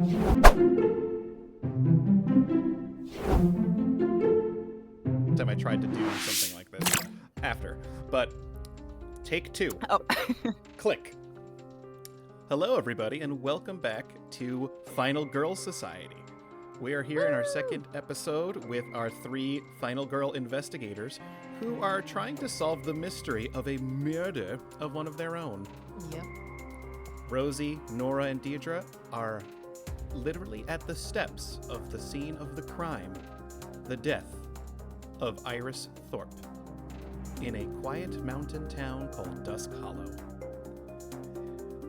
Time I tried to do something like this after, but take 2. Oh. Click. Hello, everybody, and welcome back to Final Girl Society. We are here in our second episode with our 3 Final Girl investigators who are trying to solve the mystery of a murder of one of their own. Yep. Rosie, Nora, and Diedre are literally at the steps of the scene of the crime, the death of Iris Thorpe, in a quiet mountain town called Dusk Hollow.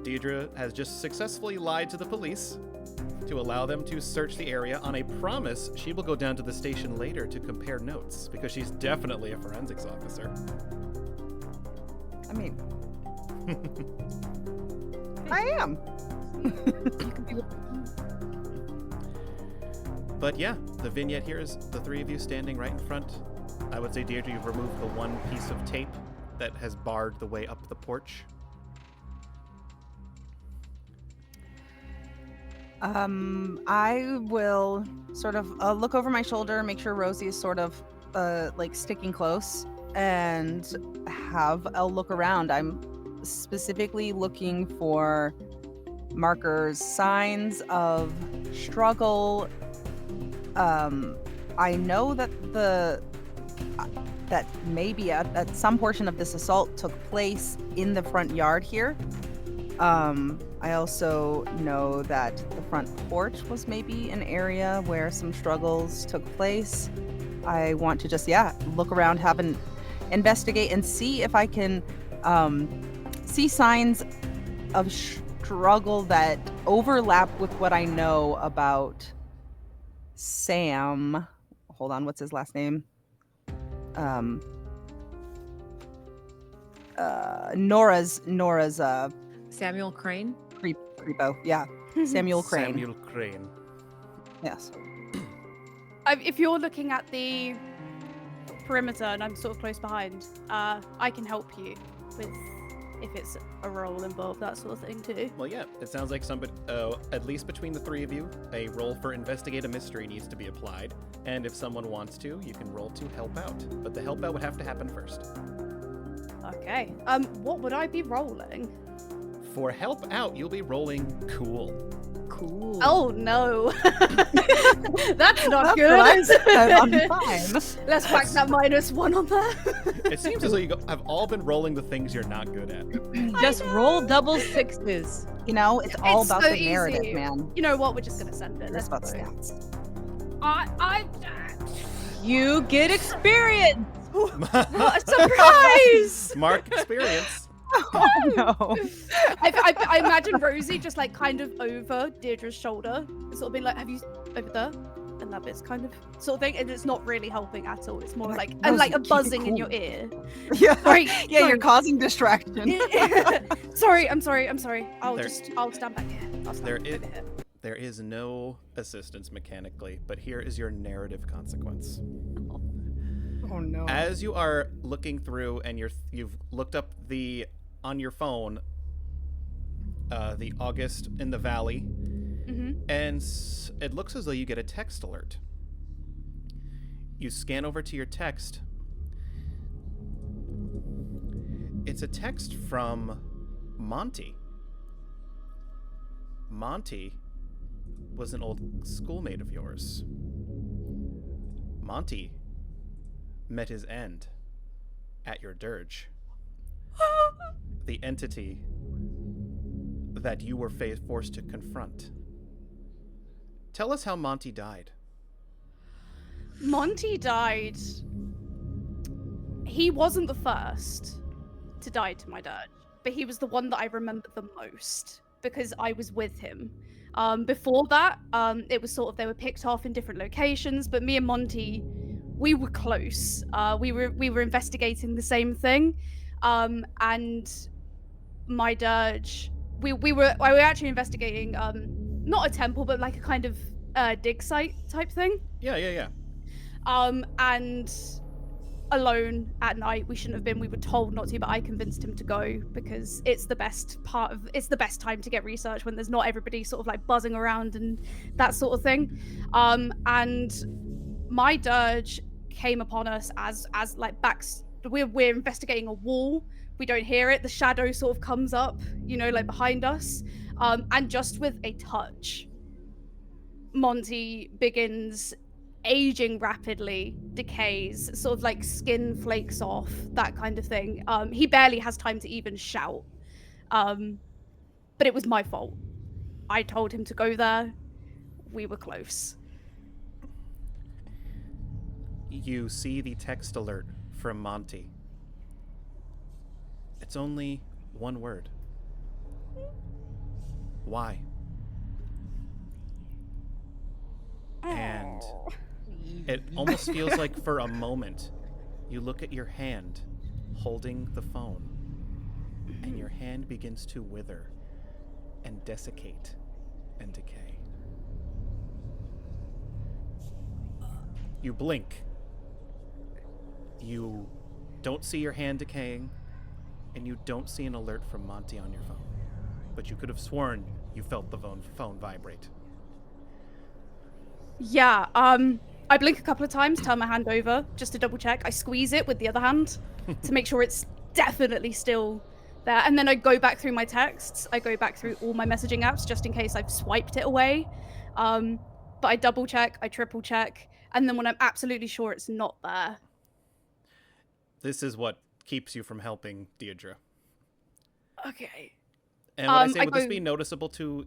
Diedre has just successfully lied to the police to allow them to search the area on a promise she will go down to the station later to compare notes, because she's definitely a forensics officer. I mean, I am. But yeah, the vignette here is the 3 of you standing right in front. I would say, Diedre, you've removed the one piece of tape that has barred the way up the porch. I will sort of look over my shoulder, make sure Rosie is sort of like sticking close, and have a look around. I'm specifically looking for markers, signs of struggle. I know that that maybe at some portion of this assault took place in the front yard here. I also know that the front porch was maybe an area where some struggles took place. I want to just, look around, investigate, and see if I can see signs of struggle that overlap with what I know about Sam. Hold on, what's his last name? Nora's Samuel Crane? Creepo, yeah. Samuel Crane. Samuel Crane. Yes. If you're looking at the perimeter and I'm sort of close behind, I can help you with if it's a role involved, that sort of thing too. Well, yeah, it sounds like somebody, at least between the 3 of you, a roll for investigate a mystery needs to be applied. And if someone wants to, you can roll to help out. But the help out would have to happen first. Okay. What would I be rolling? For help out, you'll be rolling cool. Cool. Oh no. That's not That's good. what I said. I'm fine. Let's whack that -1 on there. It seems as though you have all been rolling the things you're not good at. Just roll double 6s. You know, it's all about so the narrative, easy. man. You know what? We're just gonna send it. It's about Let's go. stats. You get experience. What a surprise! Mark experience. Oh no. I imagine Rosie just like kind of over Deirdre's shoulder, sort of being like, "Have you over there?" And that bit's kind of sort of thing, and it's not really helping at all. It's more like and like a Rosie, keep it buzzing in cool. your ear. Yeah. Sorry, Yeah, sorry. you're causing distraction. sorry, I'm sorry. I'll There- stand back here. I'll stand There back is- here. There is no assistance mechanically, but here is your narrative consequence. Oh no. As you are looking through and you've looked up on your phone the August in the Valley, and it looks as though you get a text alert. You scan over to your text. It's a text from Monty. Monty was an old schoolmate of yours. Monty met his end at your dirge. The entity that you were forced to confront. Tell us how Monty died. Monty died. He wasn't the first to die to my dirge, but he was the one that I remember the most because I was with him. Before that, it was sort of they were picked off in different locations, but me and Monty, we were close. We were investigating the same thing, and my dirge. We were actually investigating not a temple, but like a kind of dig site type thing. Yeah. And alone at night. We shouldn't have been. We were told not to, but I convinced him to go because it's the best time to get research when there's not everybody sort of like buzzing around and that sort of thing. And my dirge came upon us as like we're investigating a wall. We don't hear it. The shadow sort of comes up, like behind us. And just with a touch, Monty begins aging rapidly, decays, sort of like skin flakes off, that kind of thing. He barely has time to even shout. But it was my fault. I told him to go there. We were close. You see the text alert from Monty. It's only one word. Why? And it almost feels like for a moment you look at your hand holding the phone and your hand begins to wither and desiccate and decay. You blink. You don't see your hand decaying, and you don't see an alert from Monty on your phone. But you could have sworn you felt the phone vibrate. Yeah, I blink a couple of times, turn my hand over just to double check. I squeeze it with the other hand to make sure it's definitely still there. And then I go back through my texts. I go back through all my messaging apps just in case I've swiped it away. But I double check, I triple check. And then when I'm absolutely sure it's not there. This is what keeps you from helping Diedre. Okay. And would I say, would this be noticeable to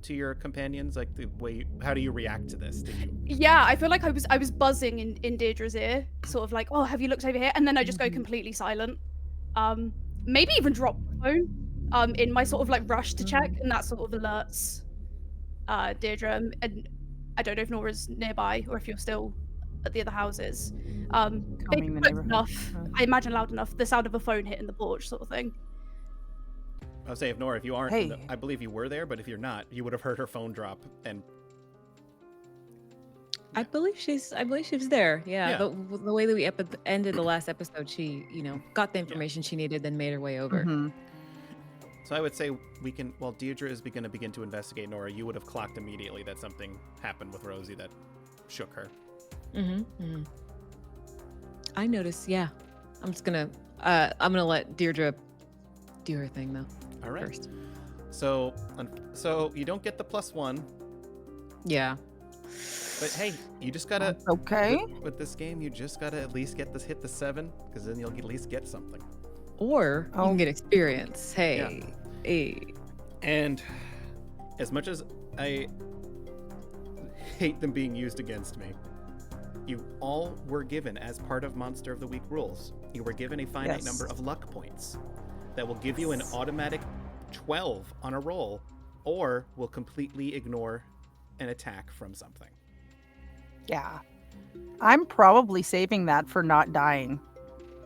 your companions? Like the way, how do you react to this? Yeah, I feel like I was buzzing in Deirdre's ear, sort of like, oh, have you looked over here? And then I just go completely silent. Maybe even drop the phone in my sort of like rush to check, and that sort of alerts Deirdre. And I don't know if Nora's nearby or if you're still at the other houses. Combing the neighborhood. Enough, I imagine loud enough, the sound of a phone hitting the porch sort of thing. I would say, if Nora, if you aren't, Hey. I believe you were there, but if you're not, you would have heard her phone drop. And I believe she was there. Yeah. The way that we ended the last episode, she, got the information she needed, then made her way over. Mm-hmm. So I would say we can, while Diedre is going to begin to investigate Nora, you would have clocked immediately that something happened with Rosie that shook her. I noticed, yeah. I'm going to let Deirdre do her thing, though. All right. First. So you don't get the +1. Yeah. But hey, you just gotta. That's okay. With this game, you just gotta at least hit the 7, because then you'll at least get something. Or you can get experience. Hey. Yeah. Hey. And as much as I hate them being used against me, you all were given, as part of Monster of the Week rules, you were given a finite number of luck points that will give you an automatic 12 on a roll, or will completely ignore an attack from something. Yeah. I'm probably saving that for not dying.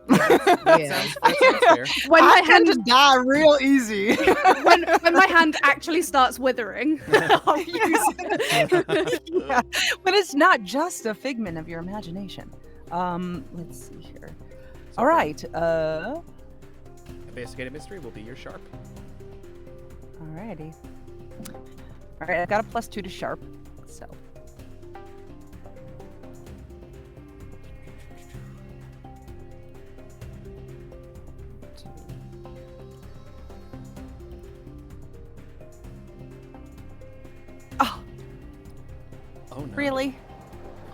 That sounds fair. When my I tend to die real easy. when my hand actually starts withering, I'll use it. Yeah. But it's not just a figment of your imagination. Let's see here. All right. Investigative mystery will be your sharp. Alrighty. All right, I've got a +2 to sharp. So. Oh no. Really?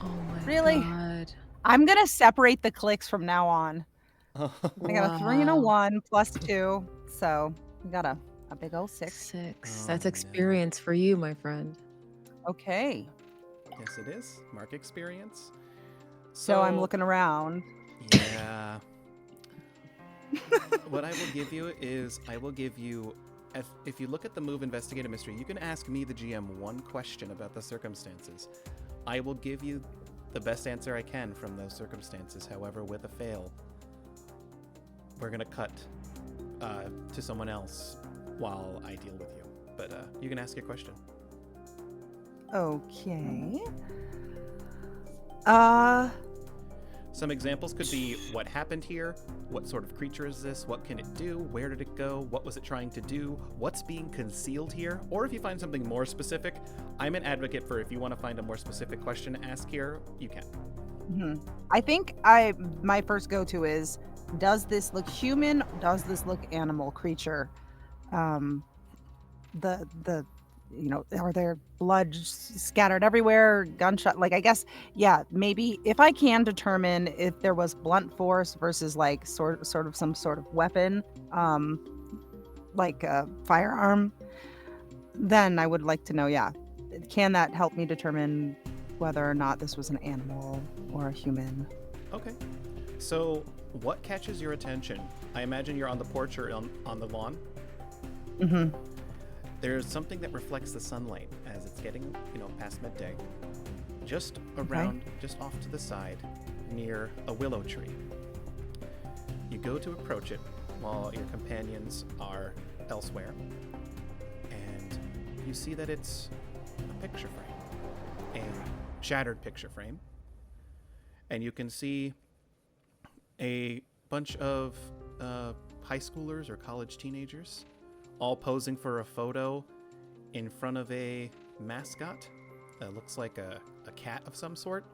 Oh my Really? God. I'm gonna separate the clicks from now on. Oh. I got a 3 and a 1 +2, so we got a big old 6. 6. Oh, That's no. experience for you, my friend. Okay, Yes, it is. Mark experience. so I'm looking around. Yeah. What I will give you is, if you look at the move Investigative Mystery, you can ask me, the GM, one question about the circumstances. I will give you the best answer I can from those circumstances. However, with a fail, we're going to cut to someone else while I deal with you. But you can ask your question. Okay. Some examples could be what happened here, what sort of creature is this, what can it do, where did it go, what was it trying to do, what's being concealed here, or if you find something more specific, I'm an advocate for if you want to find a more specific question to ask here, you can. I think my first go-to is, does this look human? Does this look animal creature? Are there blood scattered everywhere, gunshot? Like, I guess, yeah, maybe if I can determine if there was blunt force versus like sort of some sort of weapon, like a firearm, then I would like to know, yeah, can that help me determine whether or not this was an animal or a human? Okay. So what catches your attention? I imagine you're on the porch or on the lawn. Mm-hmm. There's something that reflects the sunlight as it's getting, past midday. Just around, just off to the side, near a willow tree. You go to approach it while your companions are elsewhere, and you see that it's a picture frame, a shattered picture frame, and you can see a bunch of high schoolers or college teenagers all posing for a photo in front of a mascot. Looks like a cat of some sort.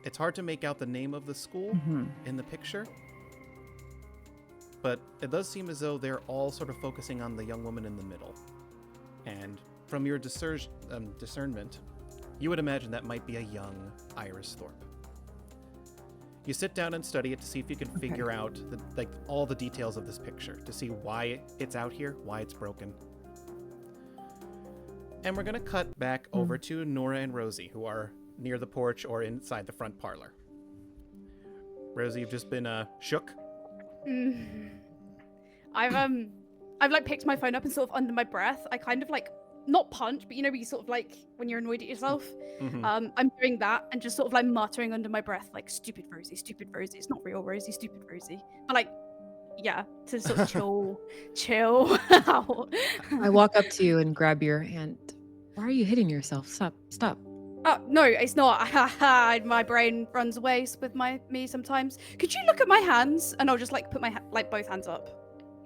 It's hard to make out the name of the school in the picture, but it does seem as though they're all sort of focusing on the young woman in the middle. And from your discernment, you would imagine that might be a young Iris Thorpe. You sit down and study it to see if you can figure out all the details of this picture, to see why it's out here, why it's broken. And we're going to cut back over to Nora and Rosie, who are near the porch or inside the front parlor. Rosie, you've just been shook. I've like picked my phone up and sort of under my breath, I kind of like not punch, but you sort of like when you're annoyed at yourself. I'm doing that and just sort of like muttering under my breath, like, stupid Rosie, it's not real Rosie, stupid Rosie. But like, yeah, to sort of chill out. I walk up to you and grab your hand. Why are you hitting yourself? Stop. Oh, no, it's not. My brain runs away with me sometimes. Could you look at my hands? And I'll just like put my both hands up.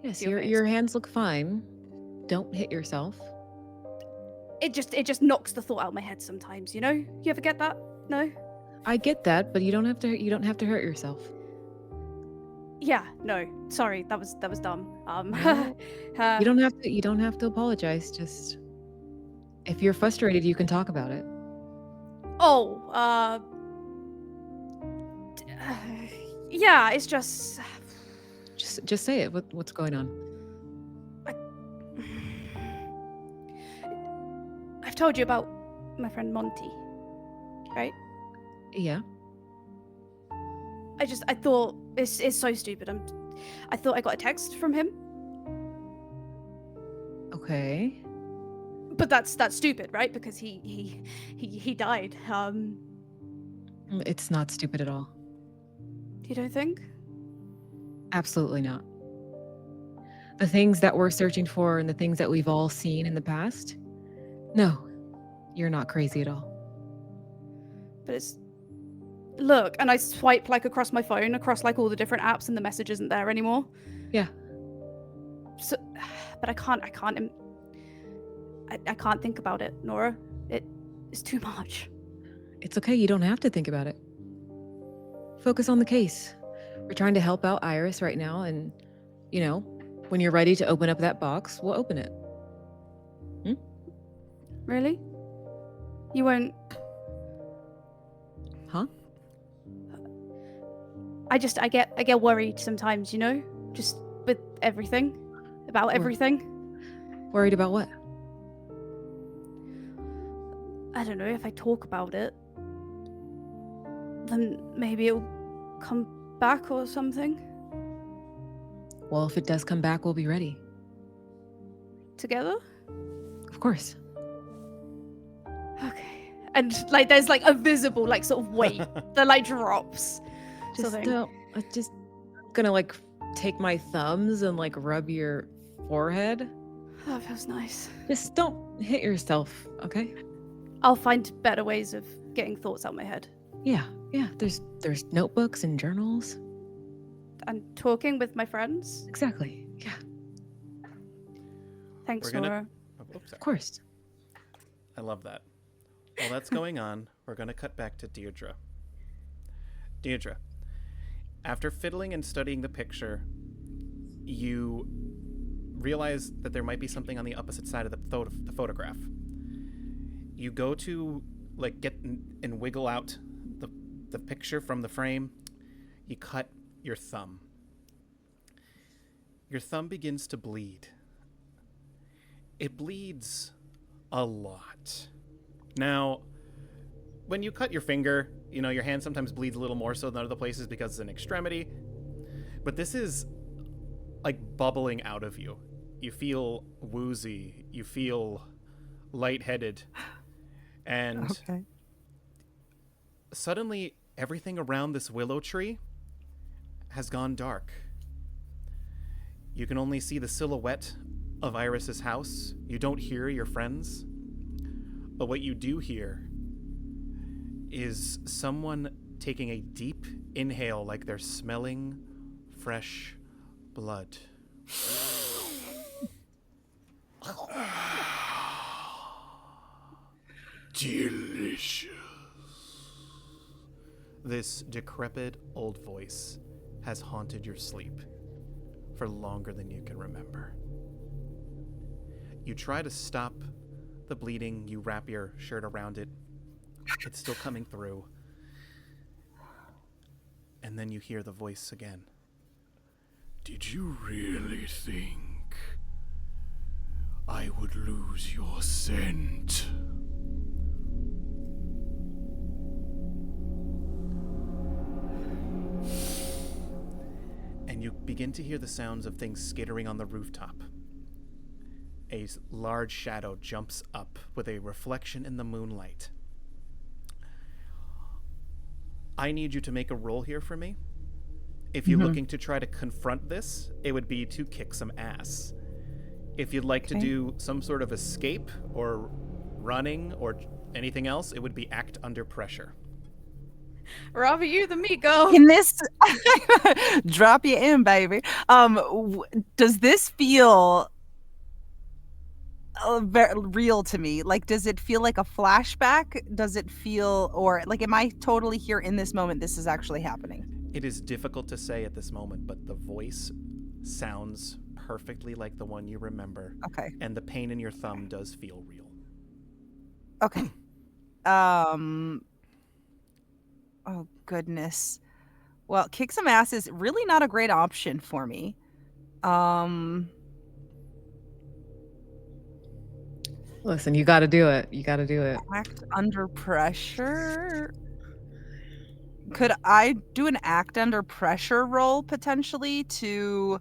Yes, your hands look fine. Don't hit yourself. It just knocks the thought out of my head sometimes, You ever get that? No? I get that, but you don't have to hurt yourself. Yeah, no. Sorry, that was dumb. No, you don't have to apologize. Just if you're frustrated, you can talk about it. Yeah, it's just say it. What's going on? I've told you about my friend Monty, right? Yeah. I thought it's so stupid. I thought I got a text from him. Okay. But that's stupid, right? Because he died. It's not stupid at all. You don't think? Absolutely not. The things that we're searching for and the things that we've all seen in the past. No, you're not crazy at all. But look, and I swipe like across my phone, across like all the different apps, and the message isn't there anymore. Yeah. So, but I can't think about it, Nora. It's too much. It's okay. You don't have to think about it. Focus on the case. We're trying to help out Iris right now, and when you're ready to open up that box, we'll open it. Really? You won't? Huh? I get worried sometimes, just with everything, about everything. Worried about what? I don't know, if I talk about it, then maybe it'll come back or something. Well, if it does come back, we'll be ready. Together? Of course. Okay. And like there's like a visible like sort of weight that like drops. I'm just gonna like take my thumbs and like rub your forehead. That feels nice. Just don't hit yourself, okay? I'll find better ways of getting thoughts out of my head. Yeah. There's notebooks and journals. And talking with my friends. Exactly. Yeah. Thanks, We're gonna- Nora. Of course. I love that. While that's going on, we're going to cut back to Diedre. Diedre, after fiddling and studying the picture, you realize that there might be something on the opposite side of the photograph. You go to get and wiggle out the picture from the frame. You cut your thumb. Your thumb begins to bleed. It bleeds a lot. Now, when you cut your finger, your hand sometimes bleeds a little more so than other places because it's an extremity. But this is bubbling out of you. You feel woozy. You feel lightheaded. And Okay. suddenly, everything around this willow tree has gone dark. You can only see the silhouette of Iris's house. You don't hear your friends. But what you do hear is someone taking a deep inhale like they're smelling fresh blood. Delicious. This decrepit old voice has haunted your sleep for longer than you can remember. You try to stop the bleeding, you wrap your shirt around it. It's still coming through. And then you hear the voice again. Did you really think I would lose your scent? And you begin to hear the sounds of things skittering on the rooftop. A large shadow jumps up with a reflection in the moonlight. I need you to make a roll here for me. If you're looking to try to confront this, it would be to kick some ass. If you'd like to do some sort of escape or running or anything else, it would be act under pressure. Rather you than me, girl. In this, drop you in, baby. Does this feel very real to me? Does it feel like a flashback? Does it feel, or am I totally here in this moment? This is actually happening. It is difficult to say at this moment, but the voice sounds perfectly like the one you remember. Okay. And the pain in your thumb does feel real. Okay. Oh, goodness. Well, kick some ass is really not a great option for me. Listen, you got to do it. You got to do it. Act under pressure. Could I do an act under pressure roll potentially to,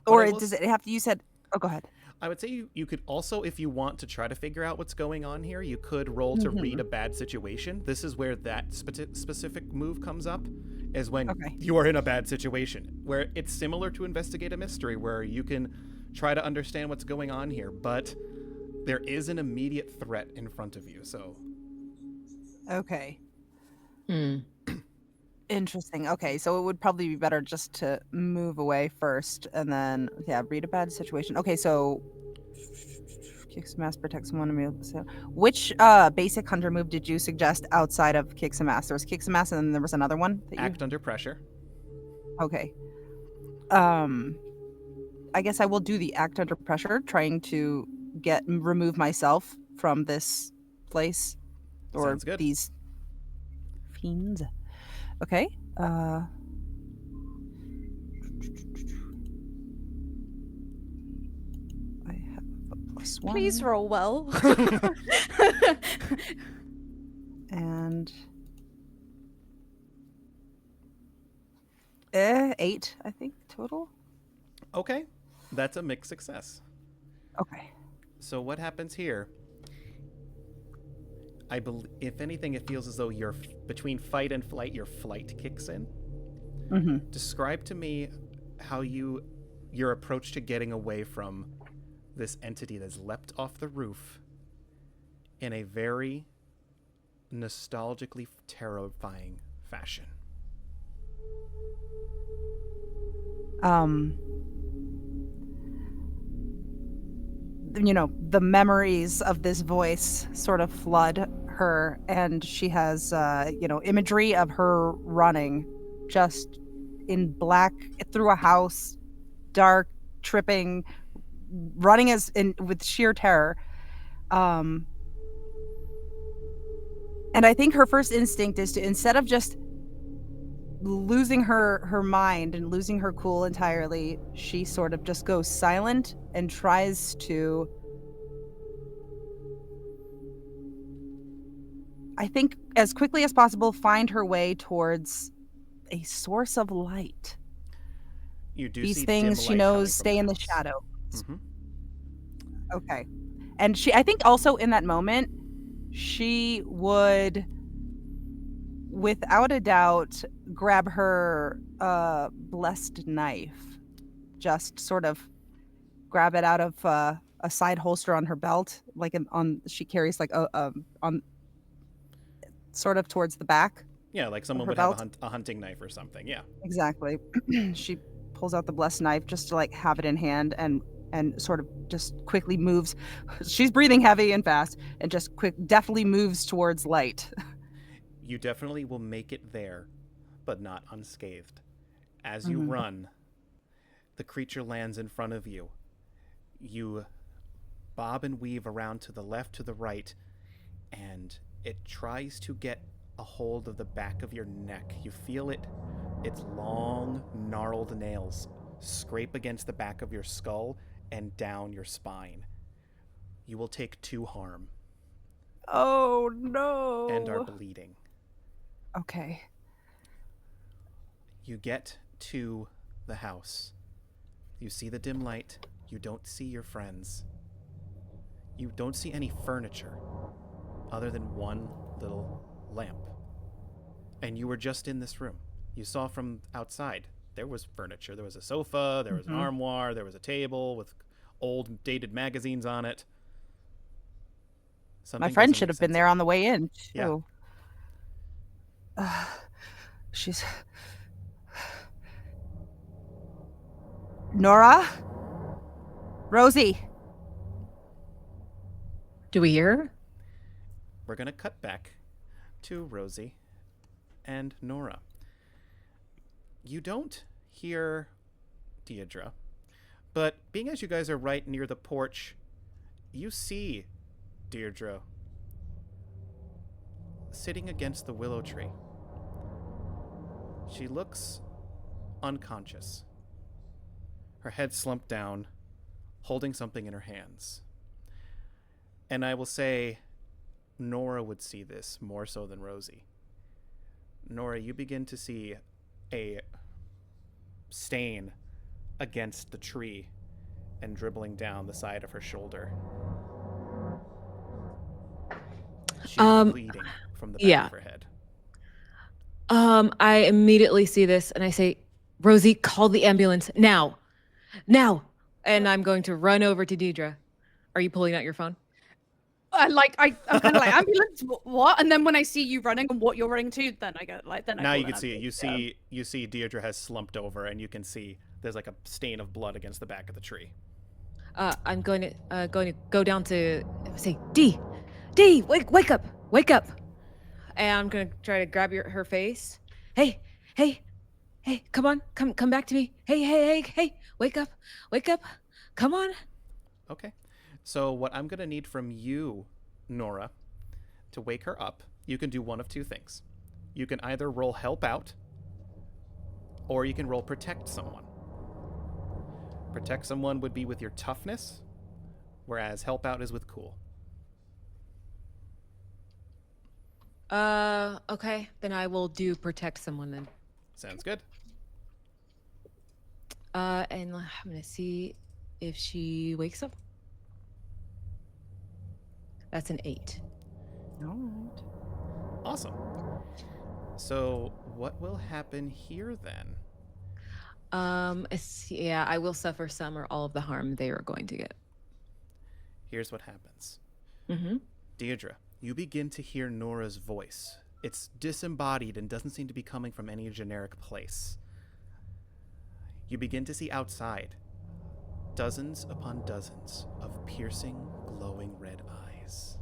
or does it have to, you said, oh, go ahead. I would say you could also, if you want to try to figure out what's going on here, you could roll to read a bad situation. This is where that specific move comes up, is when you are in a bad situation, where it's similar to investigate a mystery, where you can try to understand what's going on here, but there is an immediate threat in front of you, so... Okay. Interesting. Okay, so it would probably be better just to move away first and then, read a bad situation. Okay, so kick some ass, protect someone. Which basic hunter move did you suggest outside of kick some ass? There was kick some ass and then there was another one? Act under pressure. Okay. I guess I will do the act under pressure, trying to remove myself from this place. Or Sounds good. These fiends. Okay. I have a +1. Please roll well. And 8, I think, total. Okay, that's a mixed success. Okay. So what happens here? If anything, it feels as though you're between fight and flight. Your flight kicks in. Describe to me how your approach to getting away from this entity that's leapt off the roof in a very nostalgically terrifying fashion. The memories of this voice sort of flood her, and she has, imagery of her running just in black through a house, dark, tripping, running with sheer terror. And I think her first instinct is to, instead of just losing her mind and losing her cool entirely, she sort of just goes silent and tries to, I think, as quickly as possible, find her way towards a source of light. You do These see things dim she light knows coming from stay the in the house. shadow. Mm-hmm. Okay. And I think also in that moment, she would, without a doubt, grab her blessed knife. Just sort of grab it out of a side holster on her belt, like she carries like on sort of towards the back. Yeah, like someone her would have belt. a hunting knife or something. Yeah. Exactly. She pulls out the blessed knife just to like have it in hand and sort of just quickly moves. She's breathing heavy and fast and just definitely moves towards light. You definitely will make it there, but not unscathed. As you run, the creature lands in front of you. You bob and weave around to the left, to the right, and it tries to get a hold of the back of your neck. You feel its long, gnarled nails scrape against the back of your skull and down your spine. You will take 2 harm. Oh no. And are bleeding. Okay. You get to the house. You see the dim light. You don't see your friends. You don't see any furniture other than one little lamp. And you were just in this room. You saw from outside there was furniture. There was a sofa, there was an armoire, there was a table with old dated magazines on it. My friend should have been there on the way in, too. Yeah. She's... Nora? Rosie? Do we hear her? We're going to cut back to Rosie and Nora. You don't hear Diedre, but being as you guys are right near the porch, you see Diedre sitting against the willow tree. She looks unconscious. Her head slumped down, holding something in her hands. And I will say, Nora would see this more so than Rosie. Nora, you begin to see a stain against the tree and dribbling down the side of her shoulder. She's bleeding from the back of her head. I immediately see this and I say, Rosie, call the ambulance now. Now. And I'm going to run over to Diedre. Are you pulling out your phone? I'm kind of like, ambulance, what? And then when I see you running and what you're running to, then I go like, then I now call you can an see it. ambulance, You see Diedre has slumped over, and you can see there's like a stain of blood against the back of the tree. I'm going to go down to say, D, wake up. And I'm going to try to grab her face. Hey, come on, come back to me. Hey, wake up, come on. Okay. So what I'm going to need from you, Nora, to wake her up, you can do one of 2 things. You can either roll help out, or you can roll protect someone. Protect someone would be with your toughness, whereas help out is with cool. Okay, then I will do protect someone then. Sounds good. And I'm going to see if she wakes up. That's an 8. All right. Awesome. So what will happen here then? Yeah, I will suffer some or all of the harm they are going to get. Here's what happens. Mm-hmm. Diedre, you begin to hear Nora's voice. It's disembodied and doesn't seem to be coming from any generic place. You begin to see outside dozens upon dozens of piercing, glowing red eyes.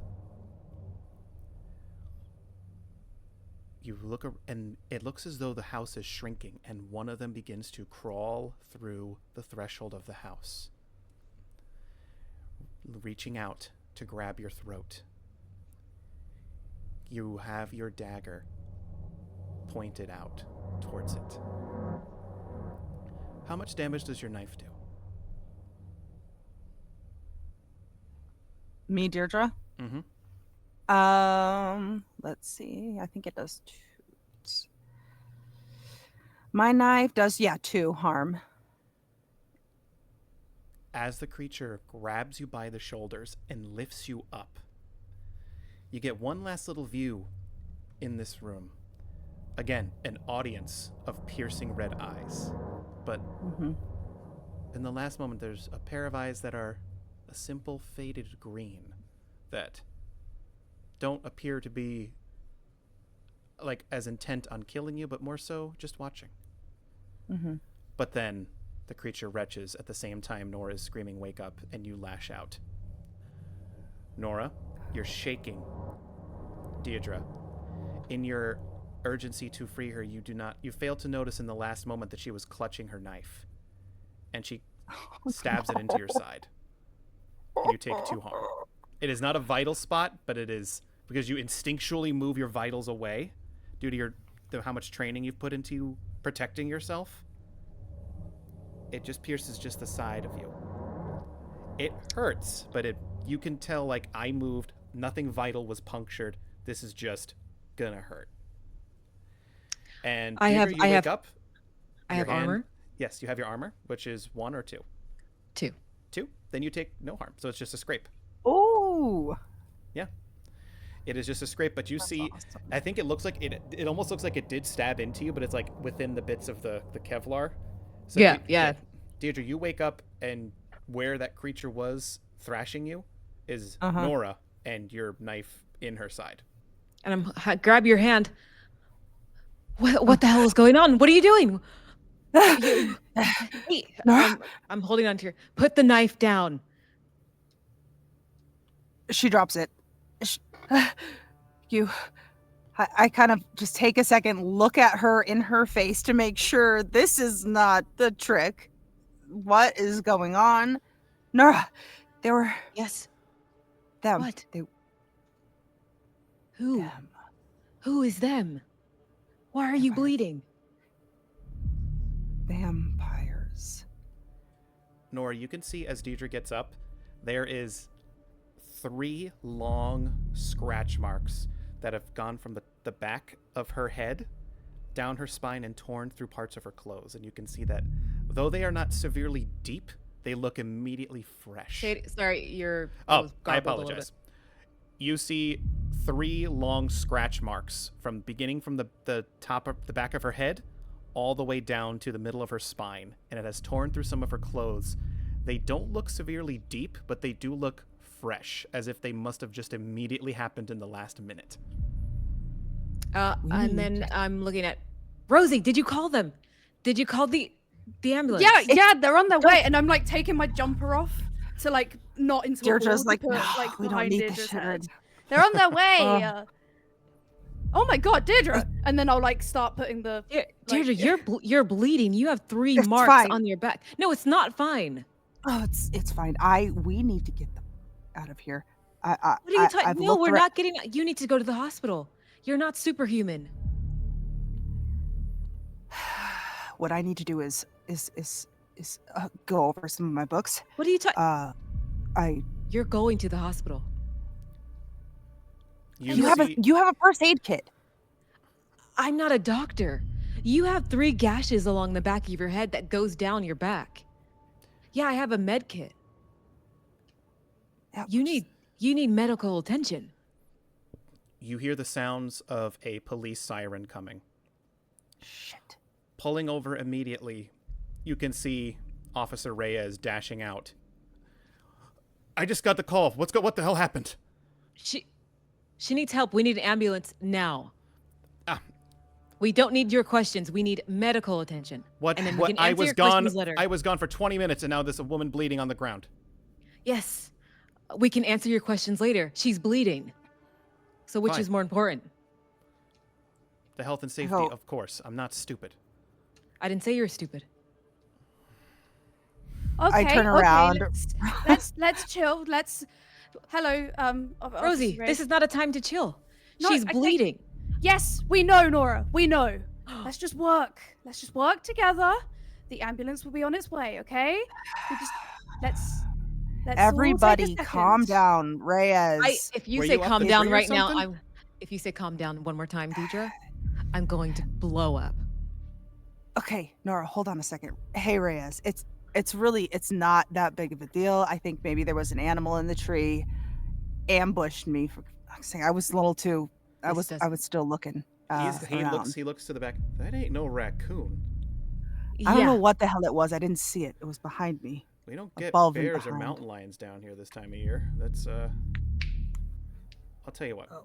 You look, and it looks as though the house is shrinking, and one of them begins to crawl through the threshold of the house, reaching out to grab your throat. You have your dagger pointed out towards it. How much damage does your knife do? Me, Deirdre? Mm-hmm. Let's see. I think it does 2. My knife does, 2 harm. As the creature grabs you by the shoulders and lifts you up, you get one last little view in this room. Again, an audience of piercing red eyes. But in the last moment, there's a pair of eyes that are a simple faded green that don't appear to be like as intent on killing you, but more so just watching. But then the creature retches at the same time Nora is screaming, "Wake up," and you lash out. Nora, you're shaking. Diedre, in your urgency to free her, you fail to notice in the last moment that she was clutching her knife, and she stabs it into your side. And you take 2 harm. It is not a vital spot, but it is because you instinctually move your vitals away due to how much training you've put into protecting yourself. It just pierces just the side of you. It hurts, but you can tell, like, I moved, nothing vital was punctured. This is just gonna hurt. And I Deirdre, you wake up. I your have armor. Yes, you have your armor, which is 1 or 2. 2. 2. Then you take no harm, so it's just a scrape. Ooh. Yeah. It is just a scrape, but you see, awesome. I think it looks like it almost looks like it did stab into you, but it's like within the bits of the Kevlar. So Yeah. Deirdre, you wake up, and where that creature was thrashing you is Uh-huh. Nora, and your knife in her side. And grab your hand. What the hell is going on? What are you doing? Hey, I'm holding on to your. Put the knife down. She drops it. I kind of just take a second, look at her in her face to make sure this is not the trick. What is going on? Nora, they were Yes. them. What? They, Who? them. Who is them? Why are you bleeding? Vampires. Nora, you can see as Diedre gets up, there is 3 long scratch marks that have gone from the back of her head down her spine and torn through parts of her clothes. And you can see that though they are not severely deep, they look immediately fresh. Sorry, you're. Oh, I apologize. You see 3 long scratch marks beginning from the top of the back of her head all the way down to the middle of her spine, and it has torn through some of her clothes. They don't look severely deep, but they do look fresh, as if they must have just immediately happened in the last minute. And then I'm looking at Rosie. Did you call them? Did you call the ambulance? Yeah, they're on their way, and I'm like taking my jumper off to like not into Deirdre's a like, put, no, like we don't behind need Deirdre's this head. shit. They're on their way. Oh my god, Diedre! And then I'll like start putting the. Deirdre, you're bleeding. You have 3 It's marks fine. on your back. No, it's not fine. Oh, it's fine. We need to get them out of here. What are you talking? I've No, looked we're around- not getting. You need to go to the hospital. You're not superhuman. What I need to do is go over some of my books. What are you talking? I You're going to the hospital. you have a first aid kit. I'm not a doctor. You have 3 gashes along the back of your head that goes down your back. Yeah, I have a med kit. Yeah, You need medical attention. You hear the sounds of a police siren coming. shit. Pulling over immediately, you can see Officer Reyes dashing out. I just got the call. What the hell happened? She needs help. We need an ambulance now. Ah. We don't need your questions. We need medical attention. What? And then we can I answer was your gone. questions later. I was gone for 20 minutes, and now there's a woman bleeding on the ground. Yes. We can answer your questions later. She's bleeding. So which Fine. is more important? The health and safety, Oh. of course. I'm not stupid. I didn't say you were stupid. Okay, turn around. Let's chill. Hello, Rosie, Officer this Ray. is not a time to chill. No, She's okay. bleeding. Yes, we know, Nora. We know. Let's just work. Let's just work together. The ambulance will be on its way. Okay? Let's all take a Everybody, second. calm down, Reyes. If you Were say you up calm to down three or right now, something? if you say calm down one more time, Diedre, I'm going to blow up. Okay, Nora, hold on a second. Hey, Reyes, it's not that big of a deal. I think maybe there was an animal in the tree, ambushed me. I was a little too. I was still looking. He around. looks to the back. That ain't no raccoon. I don't know what the hell it was. I didn't see it. It was behind me. We don't get Above and bears or behind. mountain lions down here this time of year. That's I'll tell you what. Oh.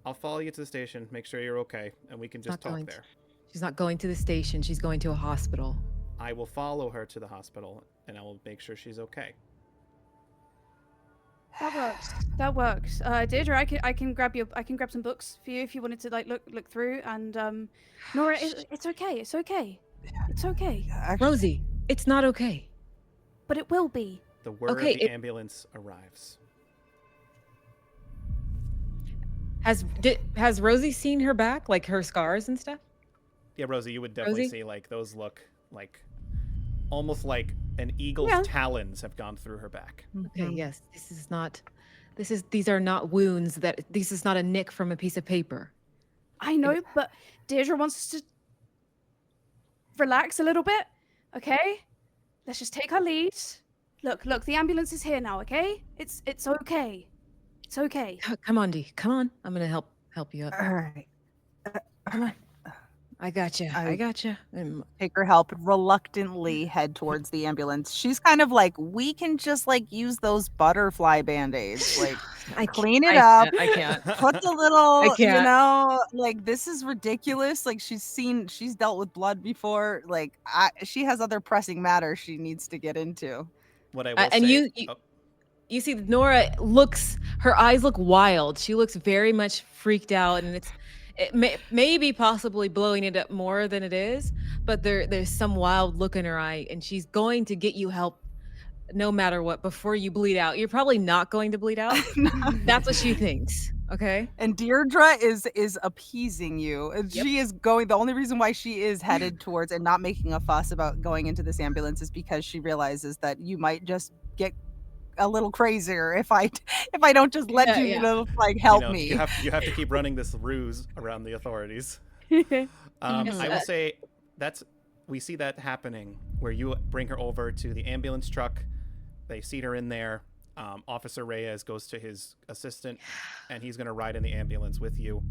I'll follow you to the station, make sure you're okay, and we can just talk there. She's not going to the station. She's going to a hospital. I will follow her to the hospital, and I will make sure she's okay. That works. Deirdre, I can grab some books for you if you wanted to like look through. And Nora, it's okay. It's okay. It's okay. Rosie, it's not okay. But it will be. The word of the ambulance arrives. Has Rosie seen her back, like her scars and stuff? Yeah, Rosie, you would definitely Rosie? see like those look like almost like an eagle's talons have gone through her back. Okay, yes. These are not wounds this is not a nick from a piece of paper. I know, but Deirdre wants us to relax a little bit. Okay? Let's just take our lead. Look, the ambulance is here now, okay? It's okay. It's okay. Come on, Dee. Come on. I'm gonna help you up. All right. Come on. I got you. I got you. Take her help, reluctantly head towards the ambulance. She's kind of like, we can just like use those butterfly band-aids. Like, clean it up. I can't. Put the little, I can't. like, this is ridiculous. Like, she's dealt with blood before. Like, she has other pressing matters she needs to get into. What I will And say, you see Nora her eyes look wild. She looks very much freaked out, and it may be possibly blowing it up more than it is, but there's some wild look in her eye, and she's going to get you help no matter what before you bleed out. You're probably not going to bleed out. That's what she thinks. Okay. And Deirdre is appeasing you. And she is going. The only reason why she is headed towards and not making a fuss about going into this ambulance is because she realizes that you might just get a little crazier if I don't just let you like help me. You have to keep running this ruse around the authorities. I will say we see that happening where you bring her over to the ambulance truck. They seat her in there. Officer Reyes goes to his assistant, and he's going to ride in the ambulance with you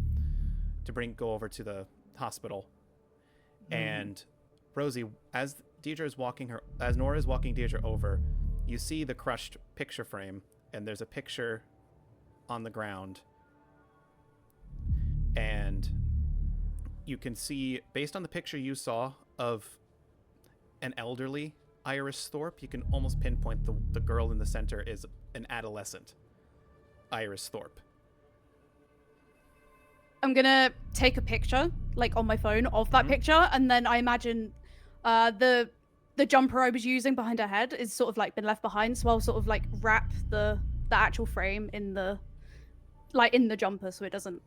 to go over to the hospital. And Rosie, as Nora is walking Diedre over, you see the crushed picture frame, and there's a picture on the ground. And you can see, based on the picture you saw of an elderly Iris Thorpe, you can almost pinpoint the girl in the center is an adolescent Iris Thorpe. I'm gonna take a picture, like on my phone, of that picture, and then I imagine the jumper I was using behind her head is sort of like been left behind, so I'll sort of like wrap the actual frame in the jumper so it doesn't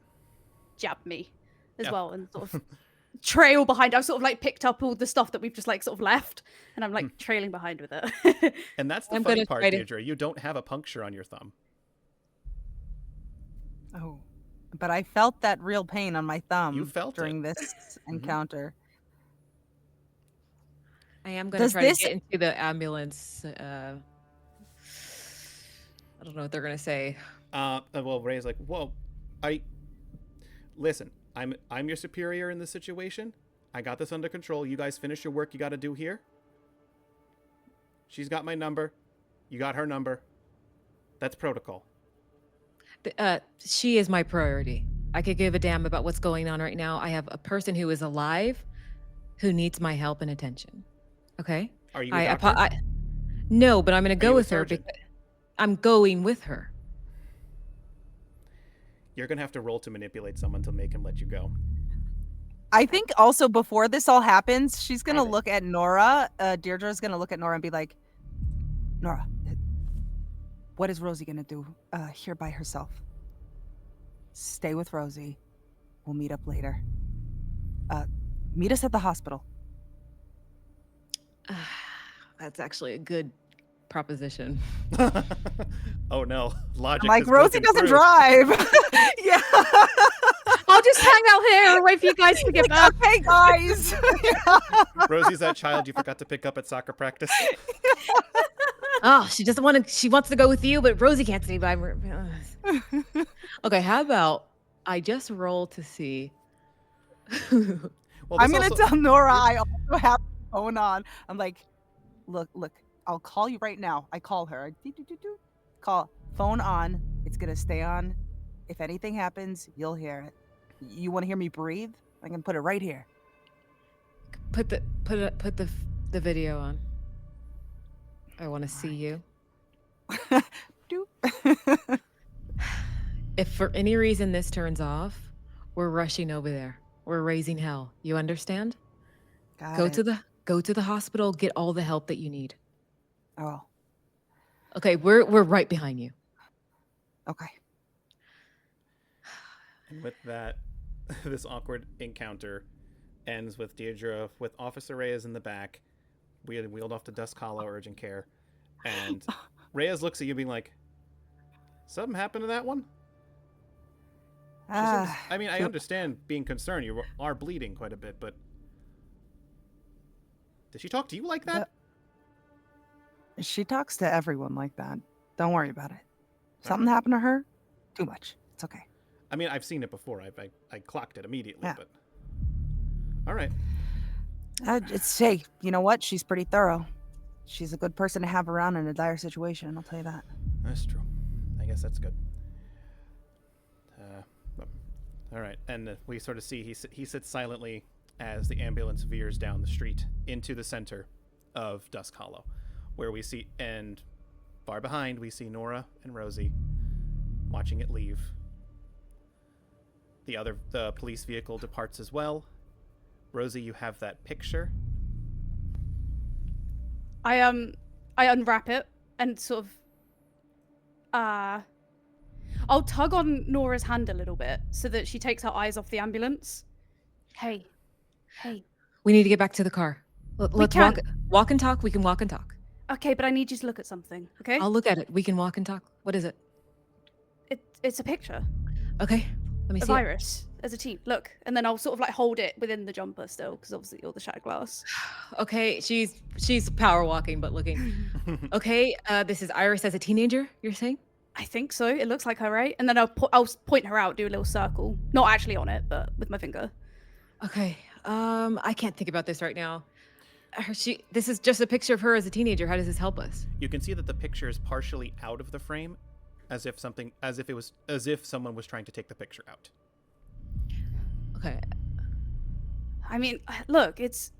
jab me as well, and sort of trail behind. I've sort of like picked up all the stuff that we've just like sort of left, and I'm like trailing behind with it. And that's the funny part, Diedre. You don't have a puncture on your thumb. Oh, but I felt that real pain on my thumb. You felt during this encounter. I am going to try to get into the ambulance. I don't know what they're going to say. Well, Ray's like, whoa, listen, I'm your superior in this situation. I got this under control. You guys finish your work you got to do here. She's got my number. You got her number. That's protocol. She is my priority. I could give a damn about what's going on right now. I have a person who is alive who needs my help and attention. Okay? Are you a doctor? No, but I'm going to go you a with her surgeon? because I'm going with her. You're going to have to roll to manipulate someone to make him let you go. I think also before this all happens, she's going to Okay. look at Nora. Deirdre's going to look at Nora and be like, Nora, what is Rosie going to do here by herself? Stay with Rosie. We'll meet up later. Meet us at the hospital. That's actually a good proposition. Oh no, logic. I'm like, has Rosie broken doesn't through. drive. Yeah. I'll just hang out here, wait for you guys to get back. Okay, guys. Rosie's that child you forgot to pick up at soccer practice. Oh, she doesn't want to. She wants to go with you, but Rosie can't stay by. Okay, how about I just roll to see? Well, I'm this gonna also- tell Nora I also have the phone on. I'm like, look, I'll call you right now. I call her. Call, phone on. It's gonna stay on. If anything happens, you'll hear it. You want to hear me breathe? I can put it right here. Put the video on. I want to see you. Doop. If for any reason this turns off, we're rushing over there. We're raising hell. You understand? Got Go it. to the hospital. Get all the help that you need. Oh, Okay, we're right behind you. okay. And with that, this awkward encounter ends with Diedre with Officer Reyes in the back. We had wheeled off to Dusk Hollow Urgent Care, and Reyes looks at you being like, something happened to that one? She seems- I mean, I understand being concerned. You are bleeding quite a bit, but did she talk to you like that? She talks to everyone like that. Don't worry about it. Something happened to her? Too much. It's okay. I mean, I've seen it before. I clocked it immediately, Yeah. but all right. Hey, you know what? She's pretty thorough. She's a good person to have around in a dire situation. I'll tell you that. That's true. I guess that's good. All right, and we sort of see he sits silently as the ambulance veers down the street into the center of Dusk Hollow, where we see, and far behind we see Nora and Rosie watching it leave. The police vehicle departs as well. Rosie, you have that picture. I unwrap it and sort of I'll tug on Nora's hand a little bit so that she takes her eyes off the ambulance. Hey. We need to get back to the car. Let's can. walk and talk. We can walk and talk. Okay, but I need you to look at something, okay? I'll look at it. We can walk and talk. What is it? It's a picture Okay, let me of see it. Iris as a team. Look, and then I'll sort of like hold it within the jumper still, because obviously you're the shattered glass. Okay, she's power walking but looking. Okay, this is Iris as a teenager, you're saying? I think so. It looks like her, right? And then I'll point her out, do a little circle, not actually on it, but with my finger. Okay, I can't think about this right now. This is just a picture of her as a teenager. How does this help us? You can see that the picture is partially out of the frame, as if someone was trying to take the picture out. Okay, I mean, look, it's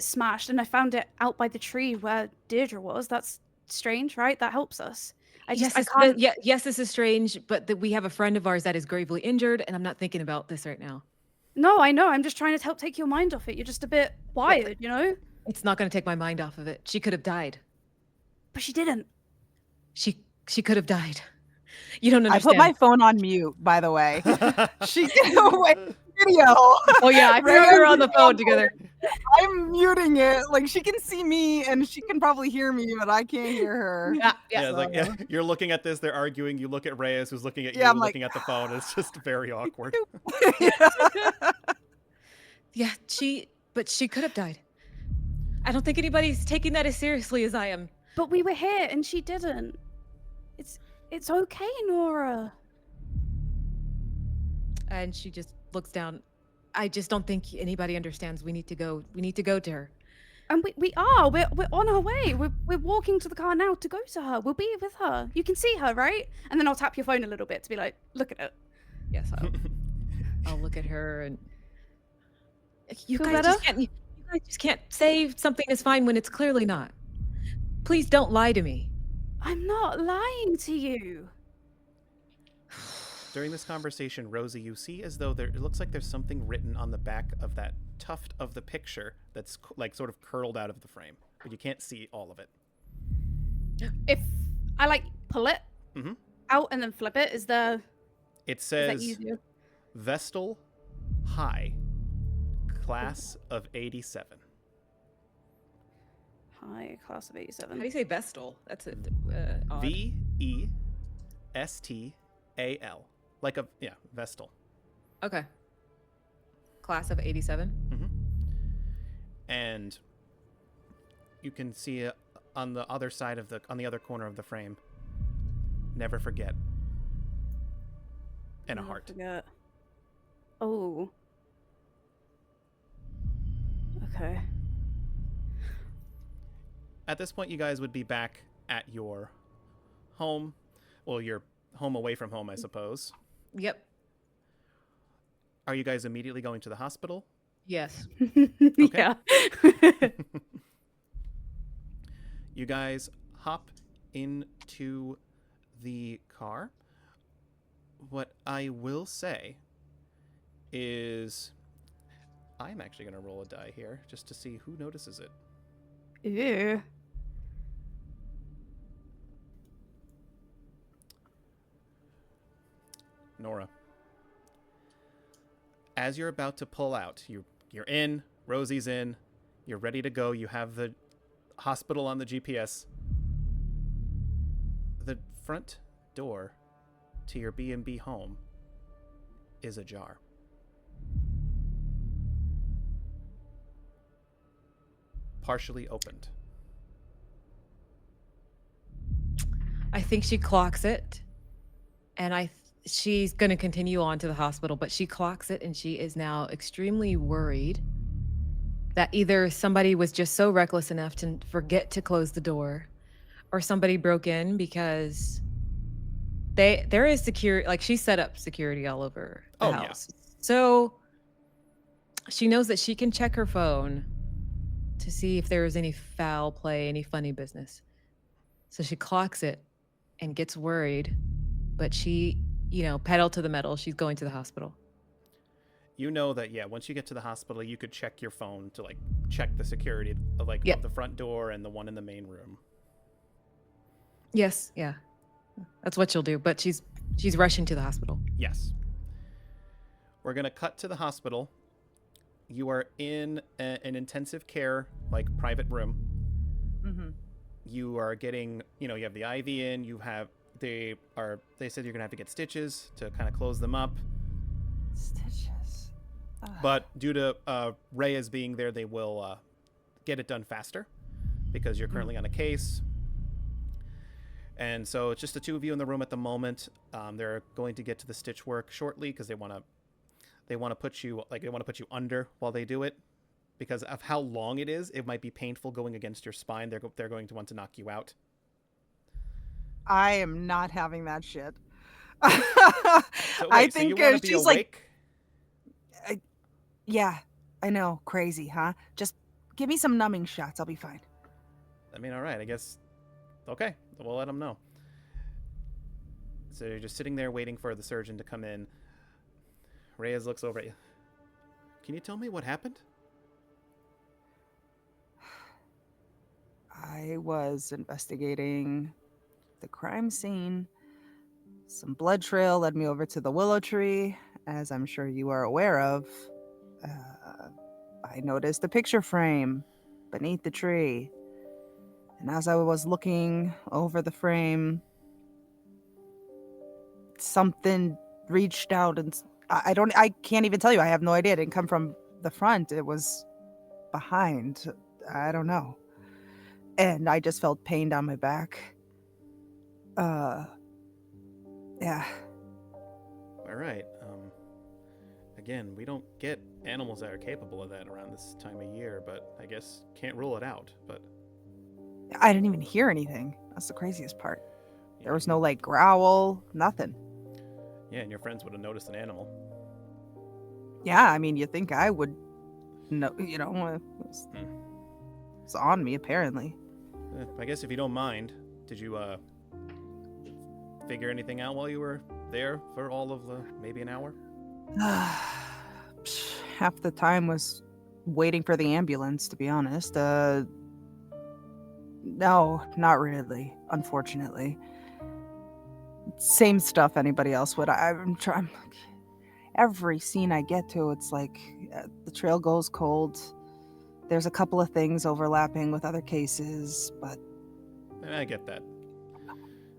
smashed, and I found it out by the tree where Diedre was. That's strange, right? That helps us. I can't. Yes, this is strange, but we have a friend of ours that is gravely injured, and I'm not thinking about this right now. No, I know. I'm just trying to help take your mind off it. You're just a bit wired, you know? It's not going to take my mind off of it. She could have died. But she didn't. She could have died. You don't I understand. put my phone on mute, by the way. She did away video. Oh yeah, I forgot we were on the phone together. I'm muting it. Like, she can see me and she can probably hear me, but I can't hear her. Yeah, like you're looking at this, they're arguing. You look at Reyes, who's looking at you, I'm like, looking at the phone. It's just very awkward. Yeah, but she could have died. I don't think anybody's taking that as seriously as I am. But we were here and she didn't. It's okay, Nora. And she just looks down. I just don't think anybody understands. We need to go to her. And we are. We're on our way. We're walking to the car now to go to her. We'll be with her. You can see her, right? And then I'll tap your phone a little bit to be like, look at it. Yes, I'll look at her and you Feel guys better? just can't. You guys just can't say something is fine when it's clearly not. Please don't lie to me. I'm not lying to you. During this conversation, Rosie, you see as though it looks like there's something written on the back of that tuft of the picture that's like sort of curled out of the frame, but you can't see all of it. If I like pull it Mhm. out and then flip it, is that It says easier? Vestal High, class of 87. Hi, class of How do 87. you say Vestal? That's it. Odd. Vestal. Like Vestal. Okay. Class of 87. And you can see on the other side of on the other corner of the frame, never forget. And a Never heart. forget. Oh. Okay. At this point, you guys would be back at your home. Well, your home away from home, I suppose. Yep. Are you guys immediately going to the hospital? Yes. Yeah. You guys hop into the car. What I will say is I'm actually going to roll a die here just to see who notices it. Ew. Nora. As you're about to pull out, you're in, Rosie's in, you're ready to go, you have the hospital on the GPS. The front door to your B&B home is ajar. Partially opened. I think she clocks it, and she's going to continue on to the hospital, but she clocks it, and she is now extremely worried that either somebody was just so reckless enough to forget to close the door, or somebody broke in, because there is security. Like, she set up security all over the house. Yeah. So she knows that she can check her phone to see if there is any foul play, any funny business. So she clocks it and gets worried, but she, pedal to the metal. She's going to the hospital. You know that, once you get to the hospital, you could check your phone to, check the security, of the front door and the one in the main room. Yes, yeah. That's what she'll do, but she's rushing to the hospital. Yes. We're going to cut to the hospital. You are in an intensive care, private room. Mm-hmm. You are getting, you have the IV in, they said you're going to have to get stitches to kind of close them up. Stitches. But due to Reyes being there, they will get it done faster because you're currently on a case. And so it's just the two of you in the room at the moment. They're going to get to the stitch work shortly because they want to put you under while they do it, because of how long it is. It might be painful going against your spine. They're going to want to knock you out. I am not having that shit. So wait, I think so you want to be she's awake? Yeah, I know, crazy, huh? Just give me some numbing shots. I'll be fine. I mean, all right, I guess. Okay, we'll let them know. So you're just sitting there waiting for the surgeon to come in. Reyes looks over at you. Can you tell me what happened? I was investigating the crime scene. Some blood trail led me over to the willow tree. As I'm sure you are aware of, I noticed a picture frame beneath the tree. And as I was looking over the frame, something reached out and I can't even tell you. I have no idea. It didn't come from the front. It was behind. I don't know. And I just felt pain down my back. Yeah. All right. Again, we don't get animals that are capable of that around this time of year, but I guess can't rule it out. But I didn't even hear anything. That's the craziest part. yeah, There was no like growl, nothing. yeah, and your friends would have noticed an animal. Yeah, I mean, you think I would know, it's on me apparently. I guess if you don't mind, did you figure anything out while you were there for all of maybe an hour? Half the time was waiting for the ambulance, to be honest. No, not really, unfortunately. Same stuff anybody else would. I'm trying. Every scene I get to, it's like the trail goes cold. There's a couple of things overlapping with other cases, but I get that.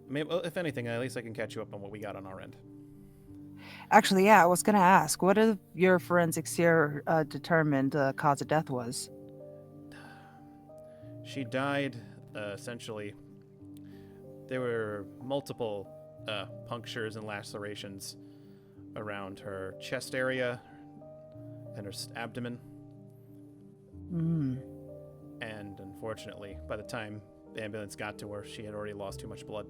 Maybe, well, if anything, at least I can catch you up on what we got on our end. actually, yeah, I was gonna ask, what if your forensics here determined the cause of death was? She died, essentially. There were multiple punctures and lacerations around her chest area and her abdomen. Mm. And unfortunately, by the time the ambulance got to her, she had already lost too much blood.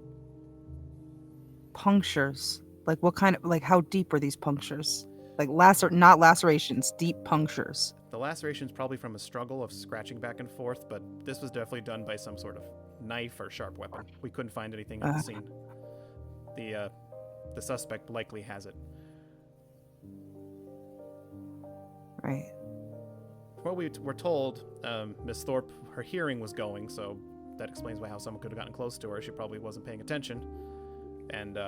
Punctures. Like what kind of, like how deep were these punctures? Like not lacerations, deep punctures. The laceration's probably from a struggle of scratching back and forth, but this was definitely done by some sort of knife or sharp weapon. We couldn't find anything on the scene. The suspect likely has it. Right. What we were told, Miss Thorpe, her hearing was going, so that explains how someone could have gotten close to her. She probably wasn't paying attention. And,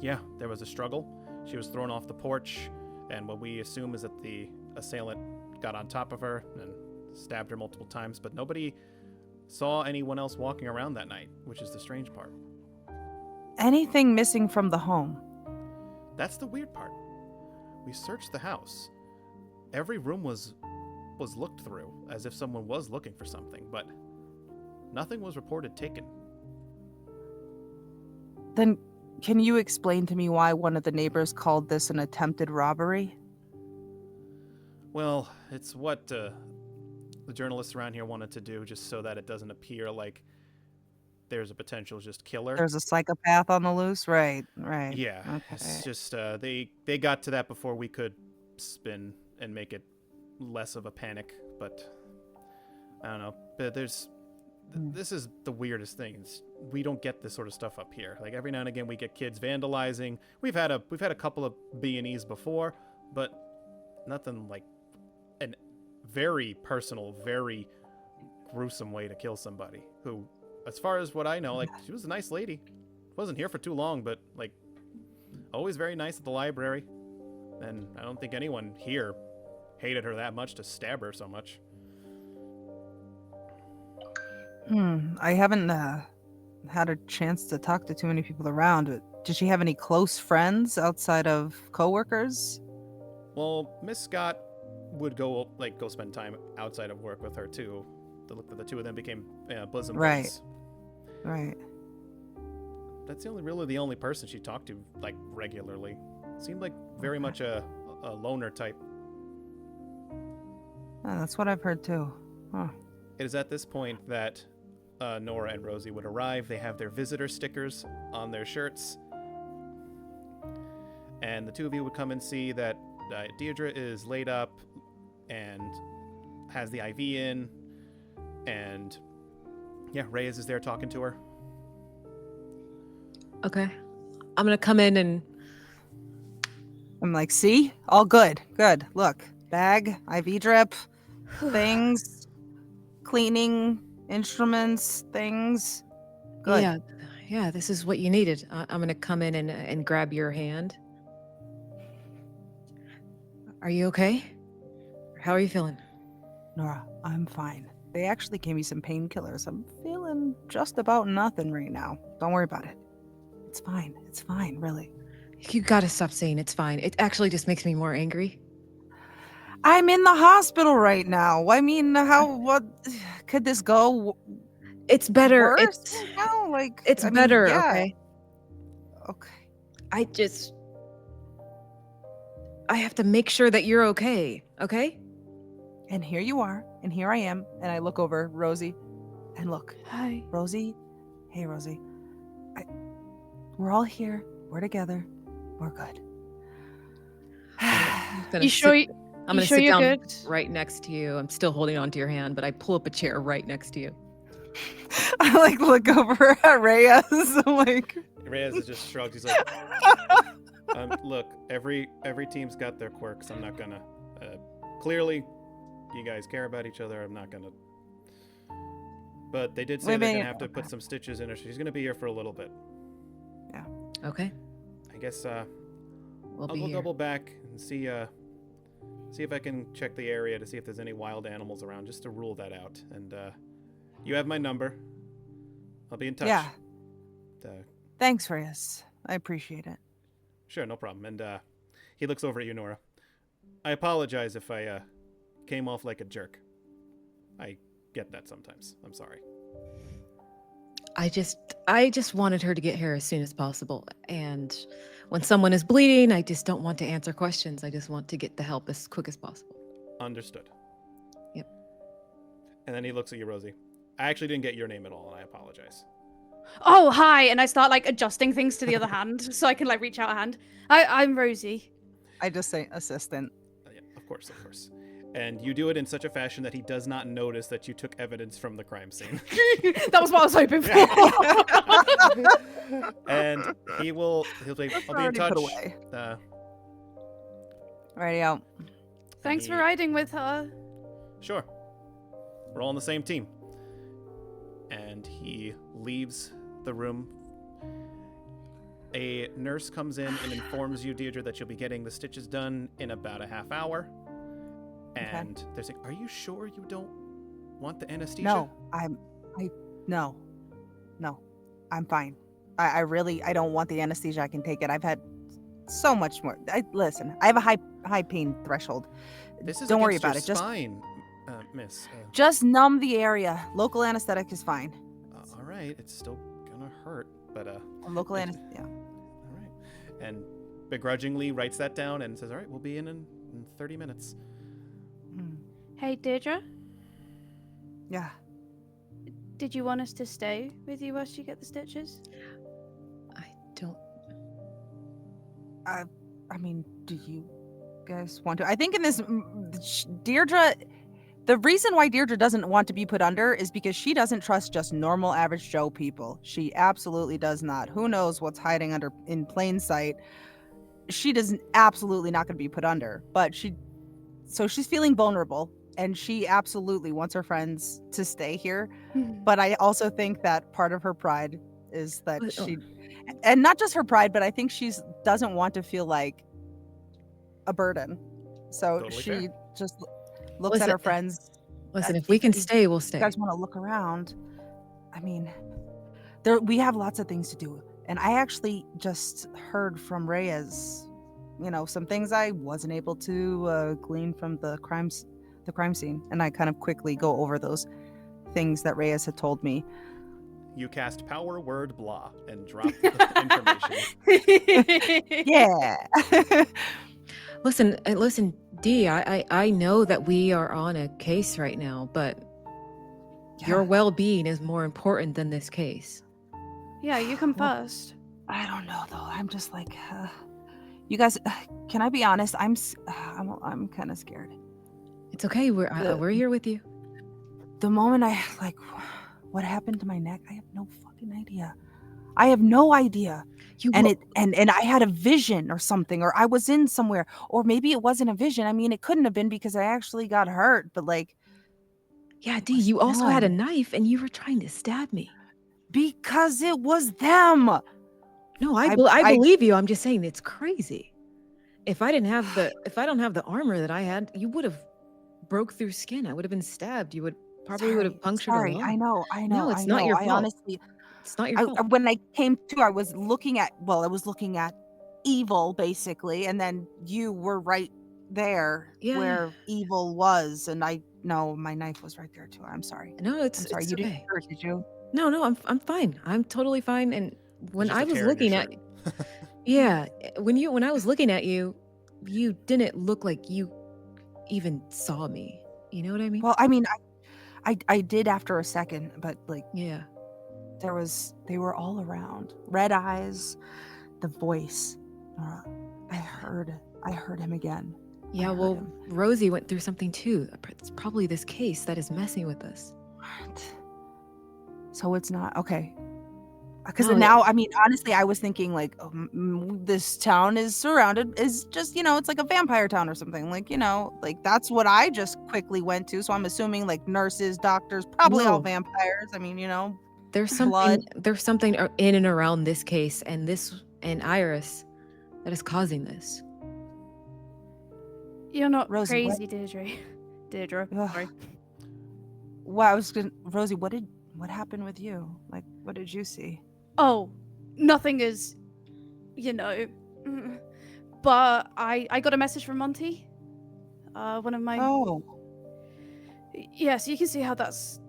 yeah, there was a struggle. She was thrown off the porch, and what we assume is that the assailant got on top of her and stabbed her multiple times, but nobody saw anyone else walking around that night, which is the strange part. Anything missing from the home? That's the weird part. We searched the house. Every room was looked through, as if someone was looking for something, but nothing was reported taken. Then can you explain to me why one of the neighbors called this an attempted robbery? Well, it's what the journalists around here wanted to do, just so that it doesn't appear like there's a potential just killer. There's a psychopath on the loose? Right. Yeah, Okay. it's just they got to that before we could spin and make it less of a panic, but I don't know. But this is the weirdest thing. We don't get this sort of stuff up here. Like every now and again we get kids vandalizing. We've had a couple of B&Es before, but nothing like an very personal, very gruesome way to kill somebody who, as far as what I know, like she was a nice lady. Wasn't here for too long, but like always very nice at the library. And I don't think anyone here hated her that much to stab her so much. I haven't had a chance to talk to too many people around. But did she have any close friends outside of coworkers? Well, Miss Scott would go spend time outside of work with her too. The two of them became bosom buds. Right. That's really the only person she talked to like regularly. Seemed like very much a loner type. Yeah, that's what I've heard too. Huh. It is at this point that Nora and Rosie would arrive. They have their visitor stickers on their shirts. And the two of you would come and see that Diedre is laid up and has the IV in. And yeah, Reyes is there talking to her. Okay. I'm going to come in and... I'm like, see? All good. Good. Look. Bag, IV drip, things, cleaning instruments, things. Good. Yeah, this is what you needed. I'm going to come in and grab your hand. Are you okay? How are you feeling? Nora, I'm fine. They actually gave me some painkillers. I'm feeling just about nothing right now. Don't worry about it. It's fine. It's fine, really. You got to stop saying it's fine. It actually just makes me more angry. I'm in the hospital right now. I mean, what could this go? It's better. Worse right now? Like it's better. Yeah. Okay. Okay. have to make sure that you're okay. Okay? And here you are, and here I am, and I look over Rosie, and look, Hi. Rosie. Hey, Rosie. We're all here. We're together. We're good. I'm gonna You sure? sit- I'm you gonna sure sit you're down good? right next to you. I'm still holding onto your hand, but I pull up a chair right next to you. I like look over at Reyes. I'm like, Reyes is just shrugged. He's like, look, every team's got their quirks. I'm not gonna. Clearly, you guys care about each other. I'm not gonna. But they did say they're gonna have to put some stitches in her. She's gonna be here for a little bit. yeah. Okay. I guess We'll I'll be go here. double back and see if I can check the area to see if there's any wild animals around, just to rule that out. And you have my number. I'll be in touch. Yeah. Uh, Thanks, Reyes. I appreciate it. Sure, no problem. And he looks over at you, Nora. I apologize if I came off like a jerk. I get that sometimes. I'm sorry. I just wanted her to get here as soon as possible. And when someone is bleeding, I just don't want to answer questions. I just want to get the help as quick as possible. Understood. Yep. And then he looks at you, Rosie. I actually didn't get your name at all, and I apologize. Oh, hi. And I start like adjusting things to the other hand so I can like reach out a hand. I'm Rosie. I just say assistant. Yeah, of course. And you do it in such a fashion that he does not notice that you took evidence from the crime scene. That was what I was hoping for. And he'll say, I'll be in Already touch. put away. Uh, Righty out. Thanks for he- riding with her. Sure. We're all on the same team. And he leaves the room. A nurse comes in and informs you, Diedre, that you'll be getting the stitches done in about a half hour. And they're saying, are you sure you don't want the anesthesia? No, no, I'm fine. I really don't want the anesthesia. I can take it. I've had so much more. Listen, I have a high pain threshold. This is Don't worry against about your it. spine, miss. Just numb the area. Local anesthetic is fine. All right, it's still gonna hurt, but Local anesthetic. Yeah. all right. And begrudgingly writes that down and says, all right, we'll be in 30 minutes. Hmm. Hey, Diedre, Yeah. did you want us to stay with you whilst you get the stitches? I don't. I mean, do you guys want to? I think in this, Diedre, the reason why Diedre doesn't want to be put under is because she doesn't trust just normal average Joe people. She absolutely does not. Who knows what's hiding under in plain sight? She doesn't absolutely not going to be put under, but so she's feeling vulnerable, and she absolutely wants her friends to stay here. But I also think that part of her pride is that But, she, and not just her pride, but I think doesn't want to feel like a burden. So Totally she fair. just looks at her friends. Listen, if we can stay, we'll You stay. guys want to look around? I mean, we have lots of things to do, and I actually just heard from Reyes, some things I wasn't able to glean from the crime scene, and I kind of quickly go over those things that Reyes had told me. You cast power word blah and drop the information. Yeah. Listen, Dee, I know that we are on a case right now, but your Yeah. well-being is more important than this case. Yeah, you come Well- first. I don't know though. I'm just like, you guys. Can I be honest? I'm kind of scared. It's okay. We're here with you. The moment what happened to my neck, I have no fucking idea. I have no idea. You And will- and I had a vision or something, or I was in somewhere, or maybe it wasn't a vision. I mean, it couldn't have been because I actually got hurt, but yeah, Dee, was you also had a them. knife and you were trying to stab me. because it was them. No, I- I believe you. I'm just saying it's crazy. If I don't have the armor that I had, you would have broke through skin. I would have been stabbed. You would probably would have punctured Sorry, a lung. I know. No, it's I not know. your I fault. honestly, It's not your fault. when I came to, I was looking at evil basically, and then you were right there Yeah. where evil was, and my knife was right there too. I'm sorry. No, I'm sorry. it's You okay. didn't hurt, did you? No, I'm fine. I'm totally fine. And when Just I a was tear in your looking at, shirt. yeah, when I was looking at you, you didn't look like you even saw me. You know what I mean? Well, I mean, I did after a second, but like Yeah. they were all around. Red eyes, the voice. Nora, I heard him again. Yeah, heard well, him. Rosie went through something too. It's probably this case that is messing with us. What? So it's not okay. Because No, now, I mean, honestly, I was thinking like this town is surrounded, is just, it's like a vampire town or something. Like, like that's what I just quickly went to. So I'm assuming like nurses, doctors, probably all No. vampires. I mean, There's blood. something in and around this case and Iris that is causing this. You're not Rosie, crazy, Diedre. Ugh. Sorry. Well, Rosie, what happened with you? Like, what did you see? Oh, nothing is, But I got a message from Monty. One of my. Oh, Yeah, so you can see how that's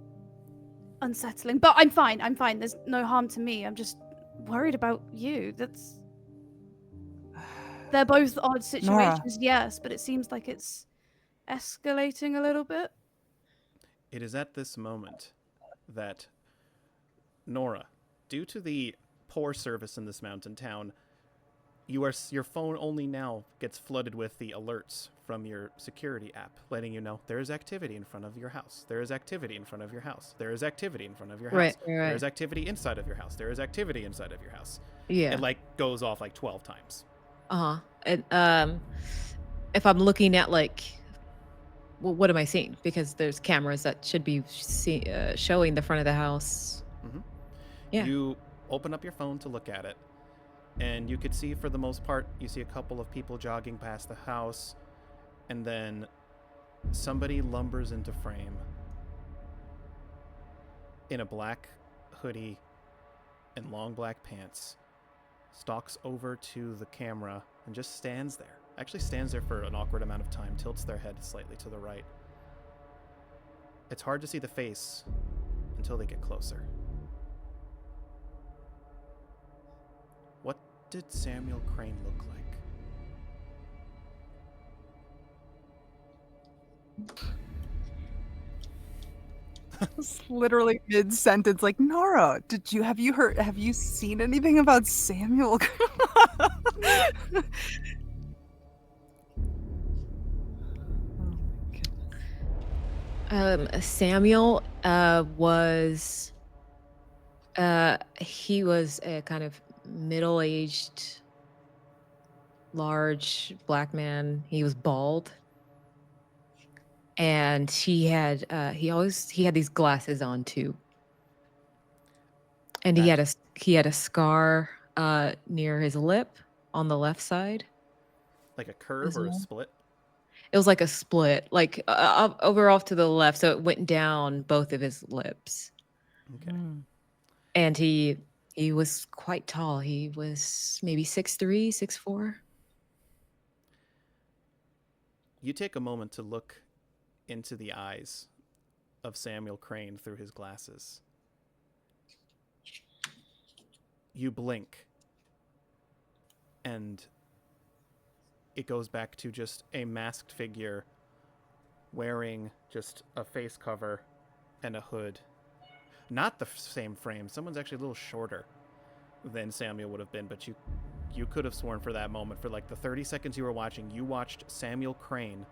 unsettling. But I'm fine. There's no harm to me. I'm just worried about you. They're both odd situations, yes, but it seems like it's escalating a little bit. It is at this moment that Nora, due to the poor service in this mountain town, your phone only now gets flooded with the alerts from your security app, letting you know there is activity in front of your house. There is activity in front of your house. There is activity in front of your house. Right. There is activity inside of your house. There is activity inside of your house. Yeah. It goes off 12 times. And if I'm looking at well, what am I seeing? Because there's cameras that should be showing the front of the house. Mm-hmm. Yeah. You open up your phone to look at it, and you could see, for the most part, you see a couple of people jogging past the house, and then somebody lumbers into frame in a black hoodie and long black pants, stalks over to the camera and just stands there. Actually stands there for an awkward amount of time, tilts their head slightly to the right. It's hard to see the face until they get closer. What did Samuel Crane look like? it's literally mid-sentence. Like, Nora, have you seen anything about Samuel? Samuel was he was a kind of middle-aged, large black man. He was bald, and he had these glasses on too, and he had a scar near his lip on the left side. Like a curve or a split? It was like a split, over off to the left, so it went down both of his lips. Okay. And he was quite tall. He was maybe 6'3", 6'4". You take a moment to look into the eyes of Samuel Crane through his glasses. You blink, and it goes back to just a masked figure wearing just a face cover and a hood. Not the same frame. Someone's actually a little shorter than Samuel would have been, but you could have sworn for that moment, for the 30 seconds you were watching, you watched Samuel Crane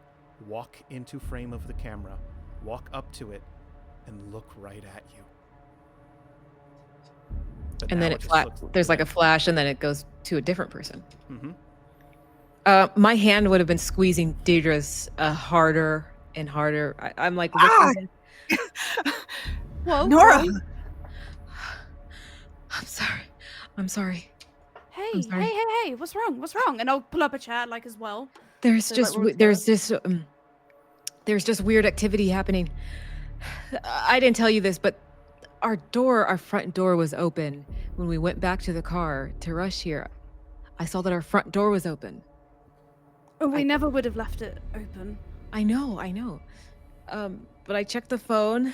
walk into frame of the camera, walk up to it, and look right at you. But And then there's a flash, and then it goes to a different person. Mm-hmm. My hand would have been squeezing Diedre's harder and harder. I'm like, Whoa, Nora! I'm sorry. Hey, hey, what's wrong? And I'll pull up a chair as well. There's just weird activity happening. I didn't tell you this, but our front door was open when we went back to the car to rush here. I saw that our front door was open. Oh, we never would have left it open. I know. But I checked the phone,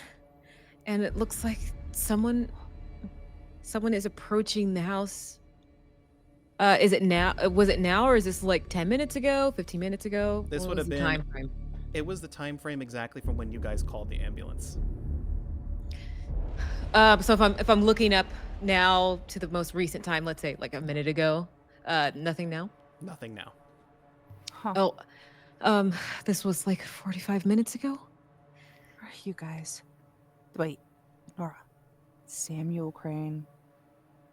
and it looks like someone is approaching the house Is it now? Was it now, or is this like 10 minutes ago, 15 minutes ago? This What would was have the been. time frame? It was the time frame exactly from when you guys called the ambulance. So if I'm looking up now to the most recent time, let's say like a minute ago, nothing now. Nothing now. Huh. Oh, this was like 45 minutes ago. You guys. Wait, Nora. Samuel Crane.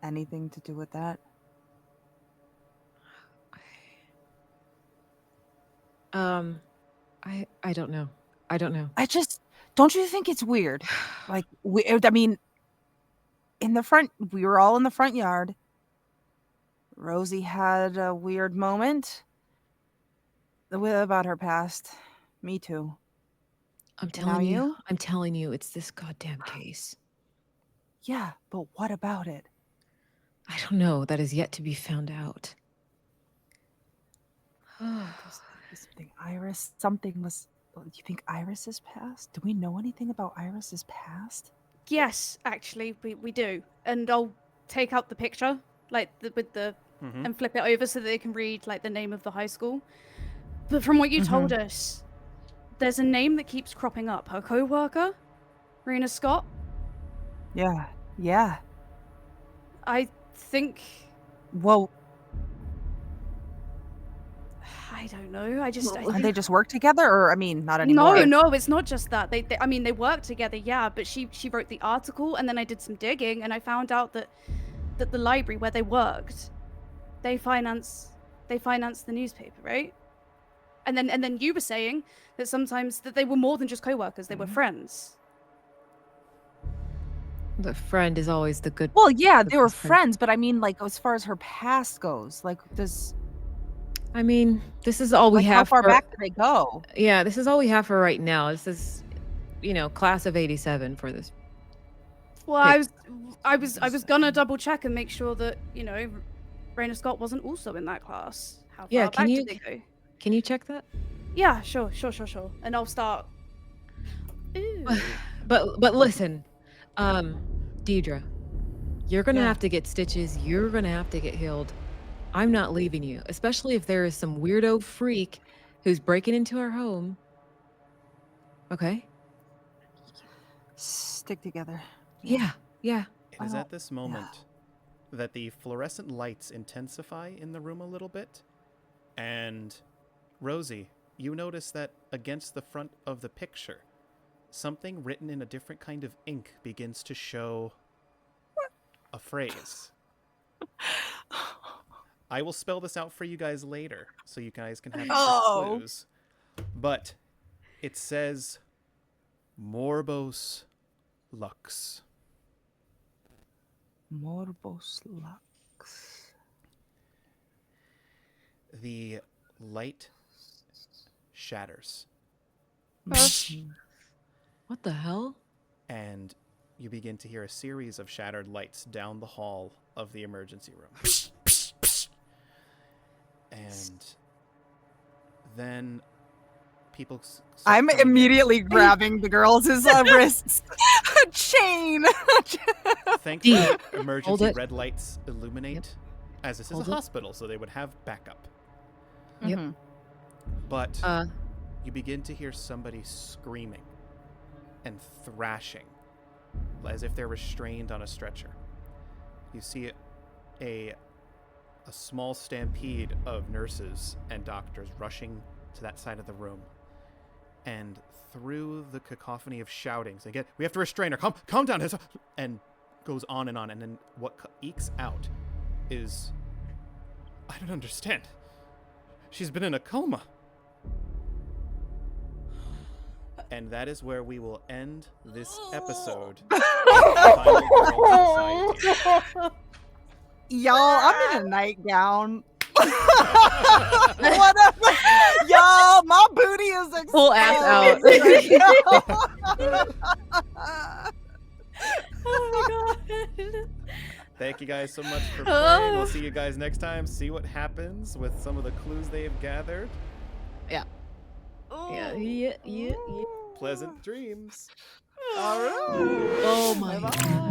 Anything to do with that? I don't know. I don't know. I just don't you think it's weird? Like I mean, in the front, we were all in the front yard. Rosie had a weird moment about her past. Me too. I'm Now telling you. you? I'm telling you, it's this goddamn case. Yeah, but what about it? I don't know. That is yet to be found out. Something Iris. Something was. Do you think Iris is past? Do we know anything about Iris's past? Yes, actually, we do. And I'll take out the picture, like with the Mm-hmm. and flip it over so that they can read like the name of the high school. But from what you told us, there's a name that keeps cropping up. Her co-worker, Rena Scott. Yeah. Yeah. I think. Well, I don't know. I and they just work together, or I mean, not anymore. No, it's not just that. I mean, they work together, yeah. But she wrote the article, and then I did some digging, and I found out that the library where they worked, they finance the newspaper, right? And then you were saying that sometimes that they were more than just co-workers; they were friends. The friend is always the good. Well, yeah, they were best friend. friends, but I mean, like, as far as her past goes, like, does I mean, this is all we like, have. how far for, back do they go? Yeah, this is all we have for right now. This is, class of '87 for this. Well, I was gonna double check and make sure that Raina Scott wasn't also in that class. How far Yeah, back can did you- they go? Can you check that? Yeah, sure. And I'll start. Ooh. But listen, Diedre, you're gonna Yeah. have to get stitches. You're gonna have to get healed. I'm not leaving you, especially if there is some weirdo freak who's breaking into our home. Okay? Stick together. Yeah. It is Oh, at this moment that the fluorescent lights intensify in the room a little bit. And Rosie, you notice that against the front of the picture, something written in a different kind of ink begins to show a phrase. I will spell this out for you guys later, so you guys can have your clues. But it says Morbos Lux. Morbos Lux. The light shatters, What the hell? and you begin to hear a series of shattered lights down the hall of the emergency room. And then people... start I'm coming in. immediately grabbing the girls' wrists. Chain. Thankfully, Hold emergency it. red lights illuminate, as this is Hold a it. hospital, so they would have backup. Yep. Mhm. But Uh, you begin to hear somebody screaming and thrashing, as if they're restrained on a stretcher. You see a small stampede of nurses and doctors rushing to that side of the room. And through the cacophony of shoutings, they get, "We have to restrain her. Calm down." And goes on. And then what ekes out is, I don't understand. She's been in a coma. And that is where we will end this episode of Final Girl Society. Y'all, I'm in a nightgown. Whatever. Y'all, my booty is exposed. Full ass out. Oh my god. Thank you guys so much for playing. We'll see you guys next time. See what happens with some of the clues they have gathered. Yeah. Pleasant dreams. All right. Oh my god.